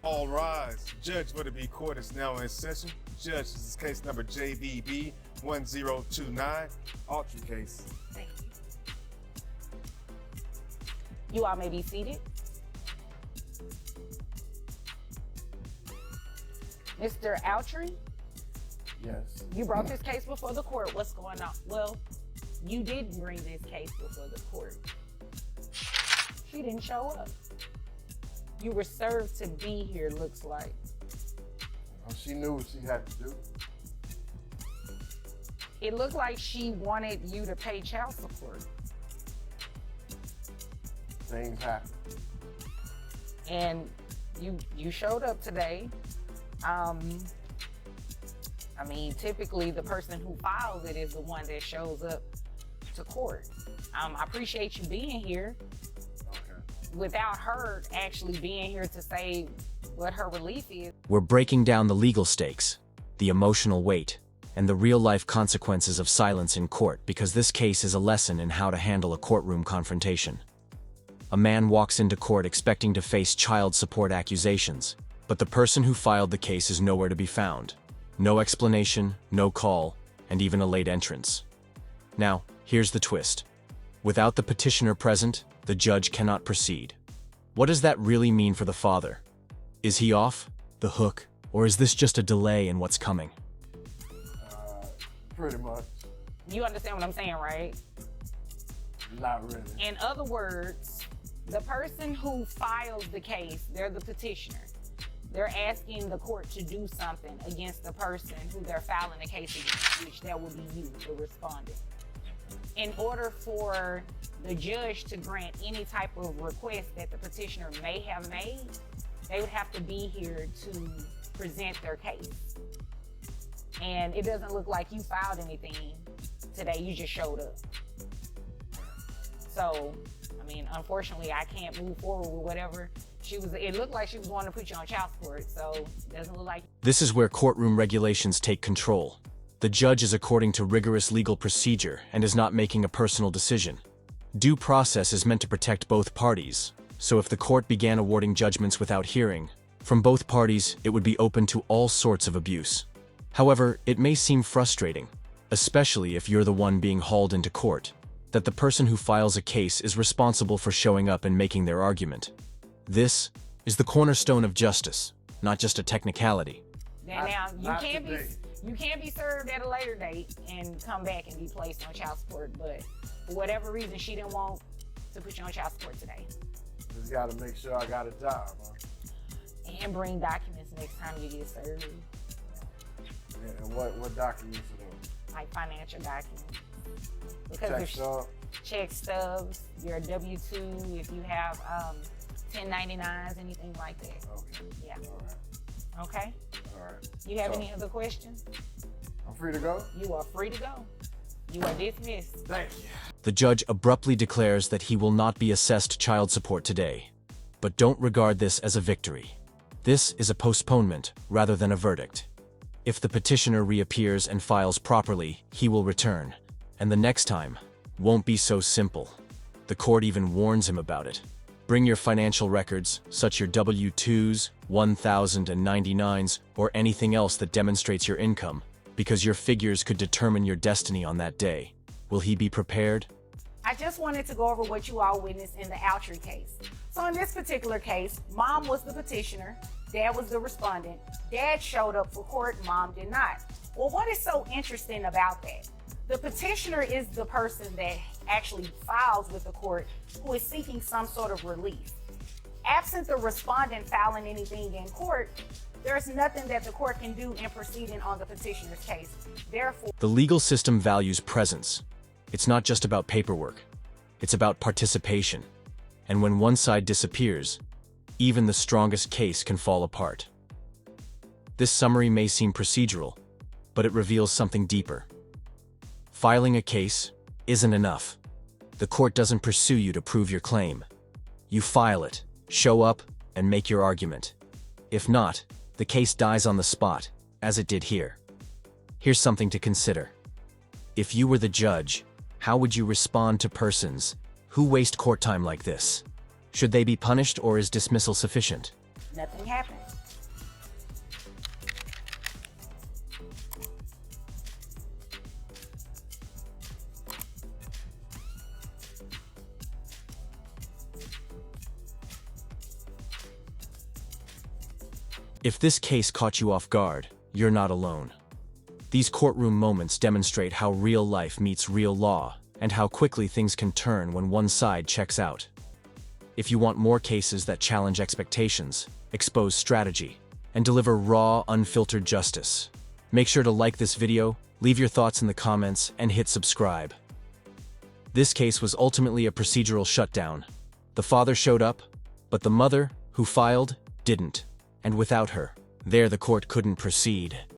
All rise. Judge Woodby Court is now in session. Judge, this is case number JBB 1029, Autry case. Thank you. You all may be seated. Mr. Autry? Yes. You brought this case before the court. What's going on? Well, you did bring this case before the court. She didn't show up. You were served to be here, looks like. Well, she knew what she had to do. It looked like she wanted you to pay child support. Things happen. And you showed up today. I mean, typically the person who files it is the one that shows up to court. I appreciate you being here. Okay. Without her actually being here to say what her relief is. We're breaking down the legal stakes, the emotional weight, and the real-life consequences of silence in court because this case is a lesson in how to handle a courtroom confrontation. A man walks into court expecting to face child support accusations, but the person who filed the case is nowhere to be found. No explanation, no call, and even a late entrance. Now, here's the twist. Without the petitioner present, the judge cannot proceed. What does that really mean for the father? Is he off the hook, or is this just a delay in what's coming? Pretty much. You understand what I'm saying, right? Not really. In other words, the person who files the case, they're the petitioner. They're asking the court to do something against the person who they're filing the case against, which that would be you, the respondent. In order for the judge to grant any type of request that the petitioner may have made, they would have to be here to present their case. And it doesn't look like you filed anything today, you just showed up. So, I mean, unfortunately, I can't move forward with whatever it looked like she was wanting to put you on child support, so it doesn't look like. This is where courtroom regulations take control. The judge is according to rigorous legal procedure and is not making a personal decision. Due process is meant to protect both parties, so if the court began awarding judgments without hearing from both parties, it would be open to all sorts of abuse. However, it may seem frustrating, especially if you're the one being hauled into court, that the person who files a case is responsible for showing up and making their argument. This is the cornerstone of justice, not just a technicality. Now, you can't be served at a later date and come back and be placed on child support, but for whatever reason, she didn't want to put you on child support today. Just gotta make sure I got a job, huh? And bring documents next time you get served. And what documents are those? Like financial documents. Check stubs, your W-2, if you have 1099s, anything like that. Okay. Yeah. All right. Okay? All right. You have any other questions? I'm free to go? You are free to go. You are dismissed. Thank you. The judge abruptly declares that he will not be assessed child support today. But don't regard this as a victory. This is a postponement rather than a verdict. If the petitioner reappears and files properly, he will return. And the next time won't be so simple. The court even warns him about it. Bring your financial records, such your W-2s, 1099s, or anything else that demonstrates your income, because your figures could determine your destiny on that day. Will he be prepared? I just wanted to go over what you all witnessed in the Autry case. So in this particular case, mom was the petitioner, dad was the respondent. Dad showed up for court, mom did not. Well, what is so interesting about that? The petitioner is the person that actually files with the court who is seeking some sort of relief. Absent the respondent filing anything in court, there's nothing that the court can do in proceeding on the petitioner's case. Therefore, the legal system values presence. It's not just about paperwork. It's about participation. And when one side disappears, even the strongest case can fall apart. This summary may seem procedural, but it reveals something deeper. Filing a case isn't enough. The court doesn't pursue you to prove your claim. You file it, show up, and make your argument. If not, the case dies on the spot, as it did here. Here's something to consider. If you were the judge, how would you respond to persons who waste court time like this? Should they be punished or is dismissal sufficient? nothing happened. If this case caught you off guard, you're not alone. These courtroom moments demonstrate how real life meets real law, and how quickly things can turn when one side checks out. If you want more cases that challenge expectations, expose strategy, and deliver raw, unfiltered justice, make sure to like this video, leave your thoughts in the comments, and hit subscribe. This case was ultimately a procedural shutdown. The father showed up, but the mother, who filed, didn't. And without her, the court couldn't proceed.